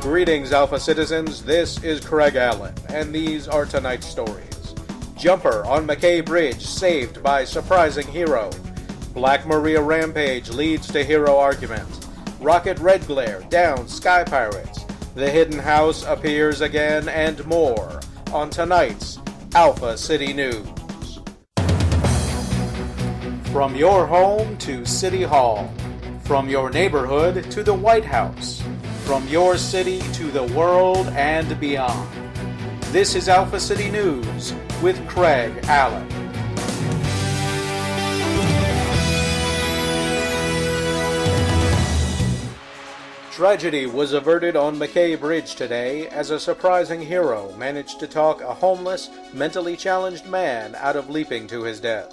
Greetings, Alpha citizens. This is Craig Allen, and these are tonight's stories. Jumper on McCay Bridge saved by surprising hero. Black Maria rampage leads to hero argument. Rocket Redglare downs Sky Pirates. The hidden house appears again, and more on tonight's Alpha City News. From your home to City Hall. From your neighborhood to the White House. From your city to the world and beyond. This is Alpha City News with Craig Allen. Tragedy was averted on McCay Bridge today as a surprising hero managed to talk a homeless, mentally challenged man out of leaping to his death.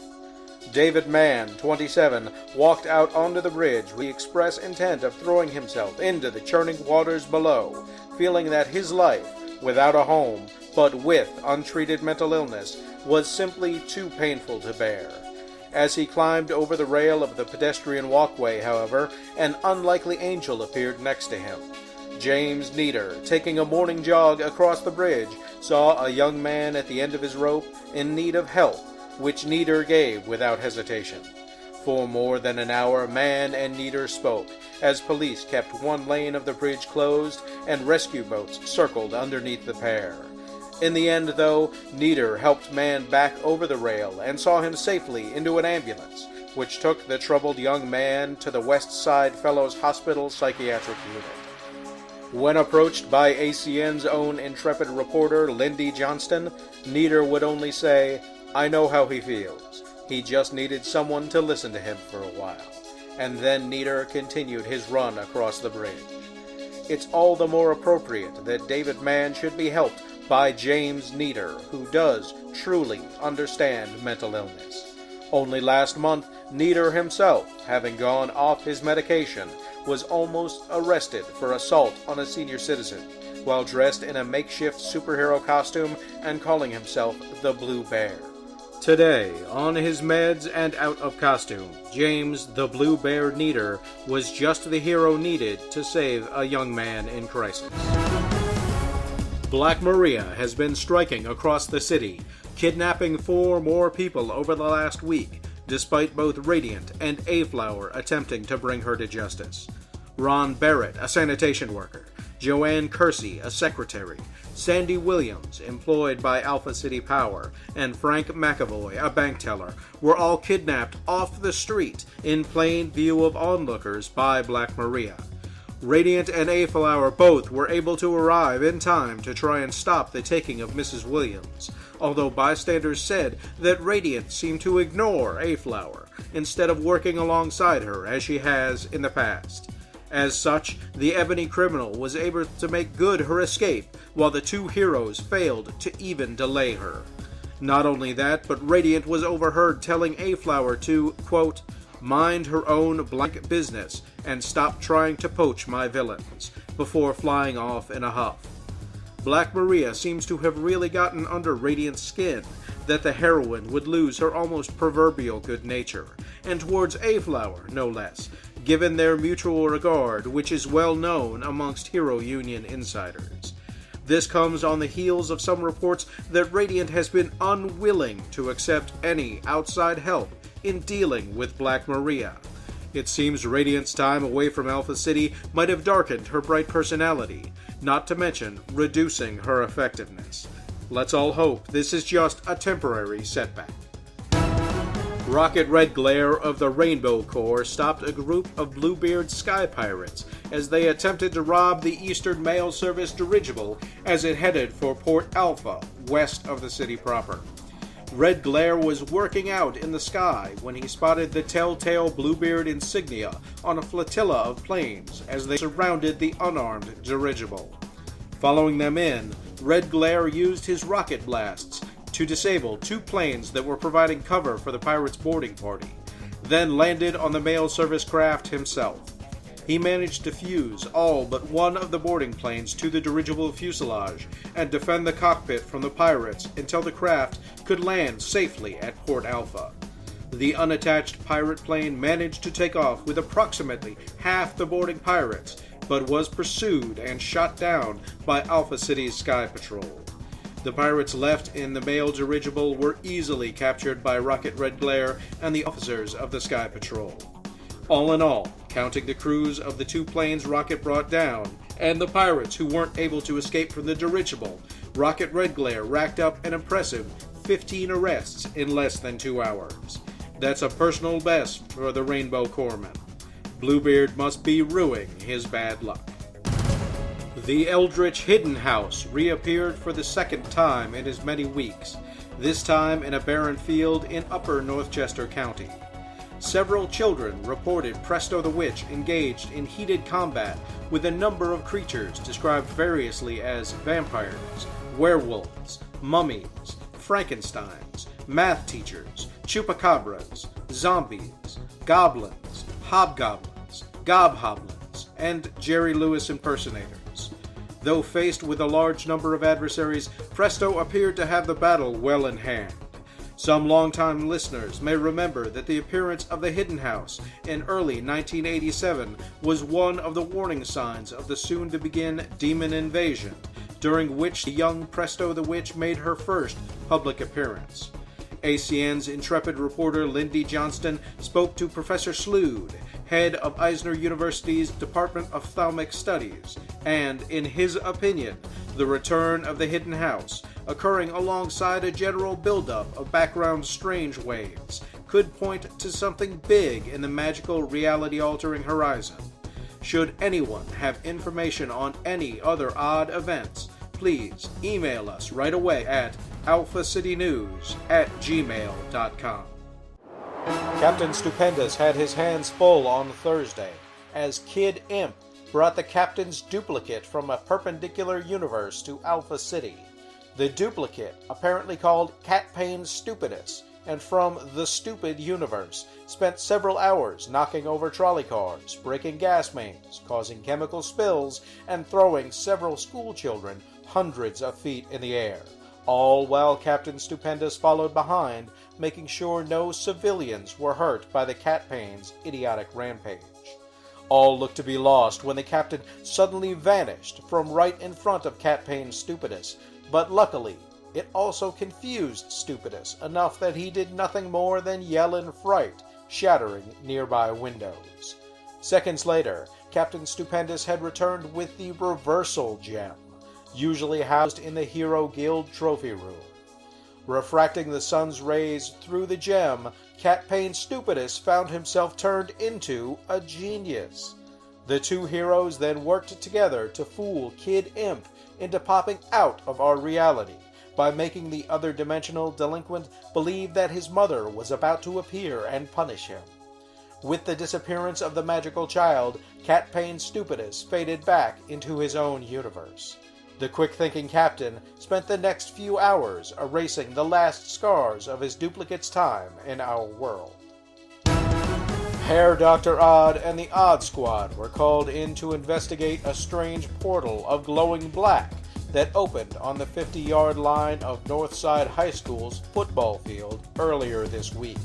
David Mann, 27, walked out onto the bridge with the express intent of throwing himself into the churning waters below, feeling that his life, without a home, but with untreated mental illness, was simply too painful to bear. As he climbed over the rail of the pedestrian walkway, however, an unlikely angel appeared next to him. James Nieder, taking a morning jog across the bridge, saw a young man at the end of his rope in need of help, which Nieder gave without hesitation. For more than an hour, Mann and Nieder spoke, as police kept one lane of the bridge closed and rescue boats circled underneath the pair. In the end, though, Nieder helped Mann back over the rail and saw him safely into an ambulance, which took the troubled young man to the West Side Fellows Hospital psychiatric unit. When approached by ACN's own intrepid reporter, Lindy Johnston, Nieder would only say, "I know how he feels. He just needed someone to listen to him for a while." And then Nieder continued his run across the bridge. It's all the more appropriate that David Mann should be helped by James Nieder, who does truly understand mental illness. Only last month, Nieder himself, having gone off his medication, was almost arrested for assault on a senior citizen, while dressed in a makeshift superhero costume and calling himself the Blue Bear. Today, on his meds and out of costume, James the Blue Bear Nieder was just the hero needed to save a young man in crisis. Black Maria has been striking across the city, kidnapping 4 more people over the last week, despite both Radiant and A-Flower attempting to bring her to justice. Ron Barrett, a sanitation worker, Joanne Kersey, a secretary, Sandy Williams, employed by Alpha City Power, and Frank McAvoy, a bank teller, were all kidnapped off the street in plain view of onlookers by Black Maria. Radiant and A-Flower both were able to arrive in time to try and stop the taking of Mrs. Williams, although bystanders said that Radiant seemed to ignore A-Flower instead of working alongside her as she has in the past. As such, the ebony criminal was able to make good her escape, while the two heroes failed to even delay her. Not only that, but Radiant was overheard telling A-Flower to, quote, "mind her own blank business and stop trying to poach my villains," before flying off in a huff. Black Maria seems to have really gotten under Radiant's skin, that the heroine would lose her almost proverbial good nature, and towards A-Flower, no less, given their mutual regard, which is well known amongst Hero Union insiders. This comes on the heels of some reports that Radiant has been unwilling to accept any outside help in dealing with Black Maria. It seems Radiant's time away from Alpha City might have darkened her bright personality, not to mention reducing her effectiveness. Let's all hope this is just a temporary setback. Rocket Redglare of the Rainbow Corps stopped a group of Bluebeard Sky Pirates as they attempted to rob the Eastern Mail Service dirigible as it headed for Port Alpha, west of the city proper. Redglare was working out in the sky when he spotted the telltale Bluebeard insignia on a flotilla of planes as they surrounded the unarmed dirigible. Following them in, Redglare used his rocket blasts to disable 2 planes that were providing cover for the pirates' boarding party, then landed on the mail service craft himself. He managed to fuse all but one of the boarding planes to the dirigible fuselage and defend the cockpit from the pirates until the craft could land safely at Port Alpha. The unattached pirate plane managed to take off with approximately half the boarding pirates but was pursued and shot down by Alpha City's Sky Patrol. The pirates left in the mail dirigible were easily captured by Rocket Redglare and the officers of the Sky Patrol. All in all, counting the crews of the 2 planes Rocket brought down, and the pirates who weren't able to escape from the dirigible, Rocket Redglare racked up an impressive 15 arrests in less than 2 hours. That's a personal best for the Rainbow Corpsman. Bluebeard must be rueing his bad luck. The Eldridge hidden house reappeared for the second time in as many weeks, this time in a barren field in upper Northchester County. Several children reported Presto the Witch engaged in heated combat with a number of creatures described variously as vampires, werewolves, mummies, Frankensteins, math teachers, chupacabras, zombies, goblins, hobgoblins, gobhoblins, and Jerry Lewis impersonators. Though faced with a large number of adversaries, Presto appeared to have the battle well in hand. Some longtime listeners may remember that the appearance of the Hidden House in early 1987 was one of the warning signs of the soon-to-begin demon invasion, during which the young Presto the Witch made her first public appearance. ACN's intrepid reporter Lindy Johnston spoke to Professor Slood, head of Eisner University's Department of Ophthalmic Studies, and, in his opinion, the return of the Hidden House, occurring alongside a general buildup of background strange waves, could point to something big in the magical reality-altering horizon. Should anyone have information on any other odd events, please email us right away at alphacitynews@gmail.com. Captain Stupendous had his hands full on Thursday, as Kid Imp brought the Captain's duplicate from a perpendicular universe to Alpha City. The duplicate, apparently called Pain Stupidest, and from the Stupid universe, spent several hours knocking over trolley cars, breaking gas mains, causing chemical spills, and throwing several school children hundreds of feet in the air, all while Captain Stupendous followed behind, making sure no civilians were hurt by the Pain's idiotic rampage. All looked to be lost when the captain suddenly vanished from right in front of Pain Stupidest, but luckily, it also confused Stupidest enough that he did nothing more than yell in fright, shattering nearby windows. Seconds later, Captain Stupendous had returned with the Reversal Gem, usually housed in the Hero Guild trophy room. Refracting the sun's rays through the gem, Pain Stupidest found himself turned into a genius. The 2 heroes then worked together to fool Kid Imp into popping out of our reality by making the other dimensional delinquent believe that his mother was about to appear and punish him. With the disappearance of the magical child, Pain Stupidest faded back into his own universe. The quick-thinking captain spent the next few hours erasing the last scars of his duplicate's time in our world. Herr Dr. Odd and the Odd Squad were called in to investigate a strange portal of glowing black that opened on the 50-yard line of Northside High School's football field earlier this week.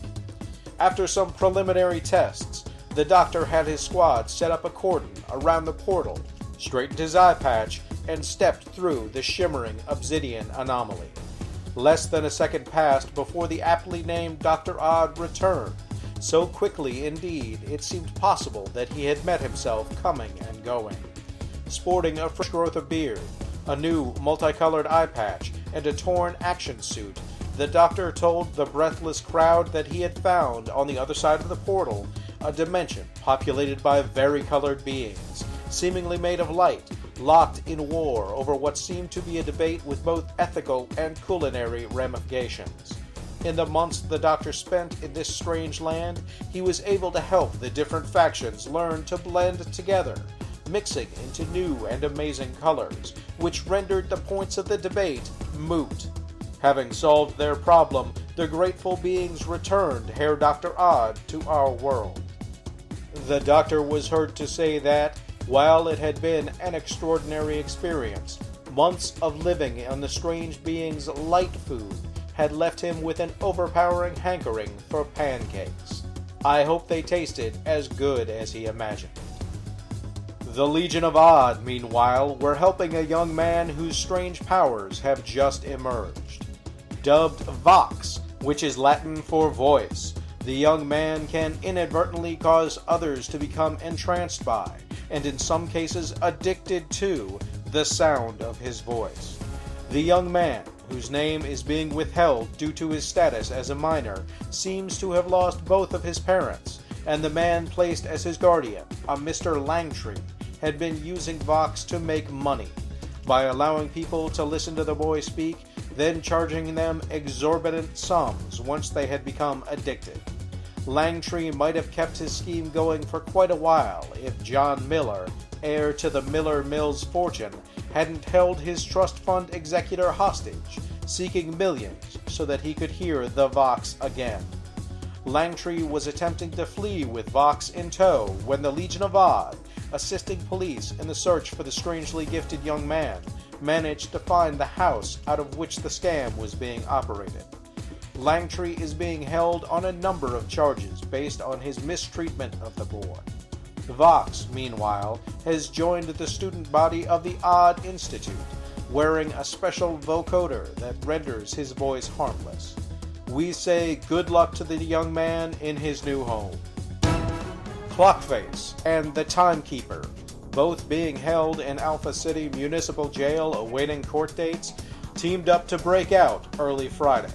After some preliminary tests, the doctor had his squad set up a cordon around the portal, straightened his eye patch, and stepped through the shimmering obsidian anomaly. Less than a second passed before the aptly named Dr. Odd returned, so quickly indeed it seemed possible that he had met himself coming and going. Sporting a fresh growth of beard, a new multicolored eye patch, and a torn action suit, the doctor told the breathless crowd that he had found on the other side of the portal a dimension populated by varicolored beings, seemingly made of light, locked in war over what seemed to be a debate with both ethical and culinary ramifications. In the months the doctor spent in this strange land, he was able to help the different factions learn to blend together, mixing into new and amazing colors, which rendered the points of the debate moot. Having solved their problem, the grateful beings returned Herr Dr. Odd to our world. The doctor was heard to say that, while it had been an extraordinary experience, months of living on the strange being's light food had left him with an overpowering hankering for pancakes. I hope they tasted as good as he imagined. The Legion of Odd, meanwhile, were helping a young man whose strange powers have just emerged. Dubbed Vox, which is Latin for voice, the young man can inadvertently cause others to become entranced by, and in some cases addicted to, the sound of his voice. The young man, whose name is being withheld due to his status as a minor, seems to have lost both of his parents, and the man placed as his guardian, a Mr. Langtree, had been using Vox to make money, by allowing people to listen to the boy speak, then charging them exorbitant sums once they had become addicted. Langtree might have kept his scheme going for quite a while if John Miller, heir to the Miller Mills fortune, hadn't held his trust fund executor hostage, seeking millions so that he could hear the Vox again. Langtree was attempting to flee with Vox in tow when the Legion of Odd, assisting police in the search for the strangely gifted young man, managed to find the house out of which the scam was being operated. Langtree is being held on a number of charges based on his mistreatment of the boy. Vox, meanwhile, has joined the student body of the Odd Institute, wearing a special vocoder that renders his voice harmless. We say good luck to the young man in his new home. Clockface and the Timekeeper, both being held in Alpha City Municipal Jail awaiting court dates, teamed up to break out early Friday.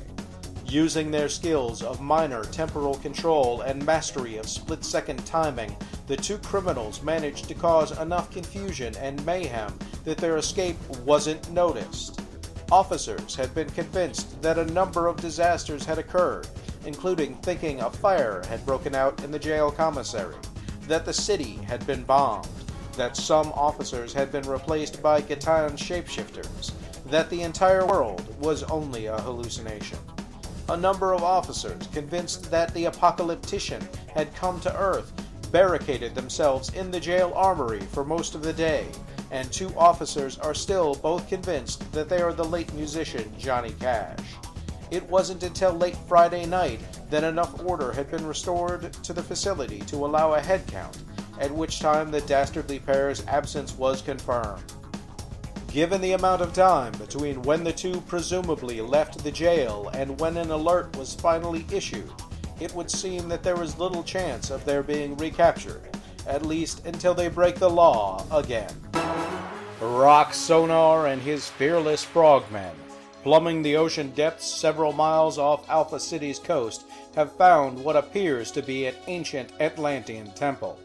Using their skills of minor temporal control and mastery of split-second timing, the two criminals managed to cause enough confusion and mayhem that their escape wasn't noticed. Officers had been convinced that a number of disasters had occurred, including thinking a fire had broken out in the jail commissary, that the city had been bombed, that some officers had been replaced by Gatan shapeshifters, that the entire world was only a hallucination. A number of officers, convinced that the apocalyptician had come to Earth, barricaded themselves in the jail armory for most of the day, and two officers are still both convinced that they are the late musician Johnny Cash. It wasn't until late Friday night that enough order had been restored to the facility to allow a head count, at which time the dastardly pair's absence was confirmed. Given the amount of time between when the two presumably left the jail and when an alert was finally issued, it would seem that there was little chance of their being recaptured, at least until they break the law again. Rock Sonar and his fearless frogmen, plumbing the ocean depths several miles off Alpha City's coast, have found what appears to be an ancient Atlantean temple.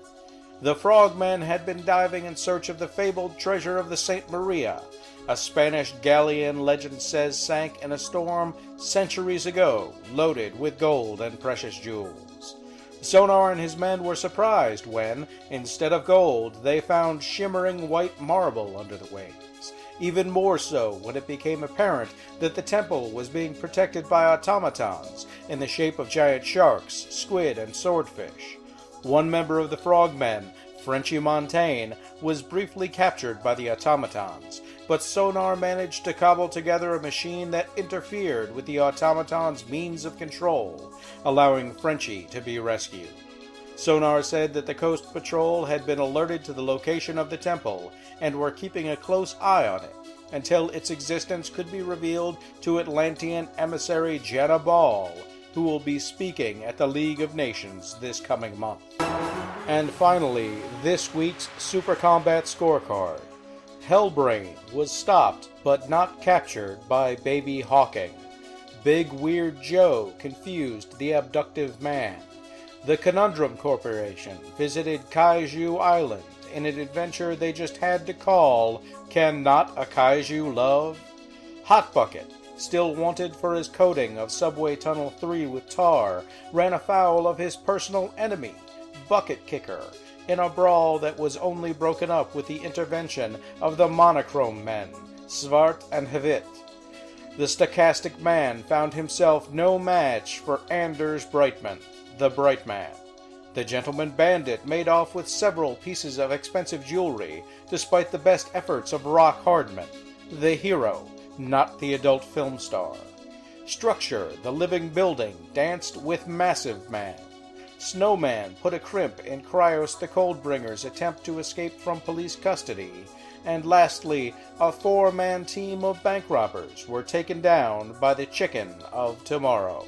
The frogmen had been diving in search of the fabled treasure of the Saint Maria, a Spanish galleon legend says sank in a storm centuries ago, loaded with gold and precious jewels. Sonar and his men were surprised when, instead of gold, they found shimmering white marble under the waves. Even more so when it became apparent that the temple was being protected by automatons in the shape of giant sharks, squid, and swordfish. One member of the frogmen, Frenchy Montaigne, was briefly captured by the automatons, but Sonar managed to cobble together a machine that interfered with the automatons' means of control, allowing Frenchy to be rescued. Sonar said that the Coast Patrol had been alerted to the location of the temple and were keeping a close eye on it until its existence could be revealed to Atlantean emissary Jenna Ball, who will be speaking at the League of Nations this coming month. And finally, this week's Super Combat Scorecard. Hellbrain was stopped but not captured by Baby Hawking. Big Weird Joe confused the abductive man. The Conundrum Corporation visited Kaiju Island in an adventure they just had to call Can Not a Kaiju Love? Hot Bucket, still wanted for his coating of Subway Tunnel 3 with tar, ran afoul of his personal enemy, Bucket Kicker, in a brawl that was only broken up with the intervention of the Monochrome Men, Svart and Hvit. The stochastic man found himself no match for Anders Brightman, the Bright Man. The gentleman bandit made off with several pieces of expensive jewelry, despite the best efforts of Rock Hardman, the hero, not the adult film star. Structure, the living building, danced with Massive Man. Snowman put a crimp in Cryos the Coldbringer's attempt to escape from police custody. And lastly, a 4-man team of bank robbers were taken down by the Chicken of Tomorrow.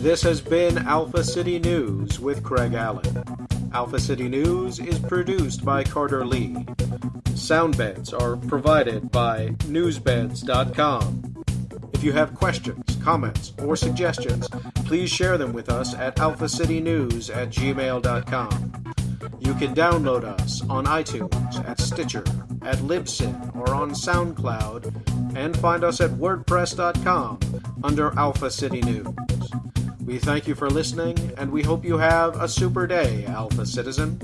This has been Alpha City News with Craig Allen. Alpha City News is produced by Carter Lee. Sound beds are provided by newsbeds.com. If you have questions, comments, or suggestions, please share them with us at alphacitynews@gmail.com. You can download us on iTunes, at Stitcher, at Libsyn, or on SoundCloud, and find us at wordpress.com under Alpha City News. We thank you for listening, and we hope you have a super day, Alpha Citizen.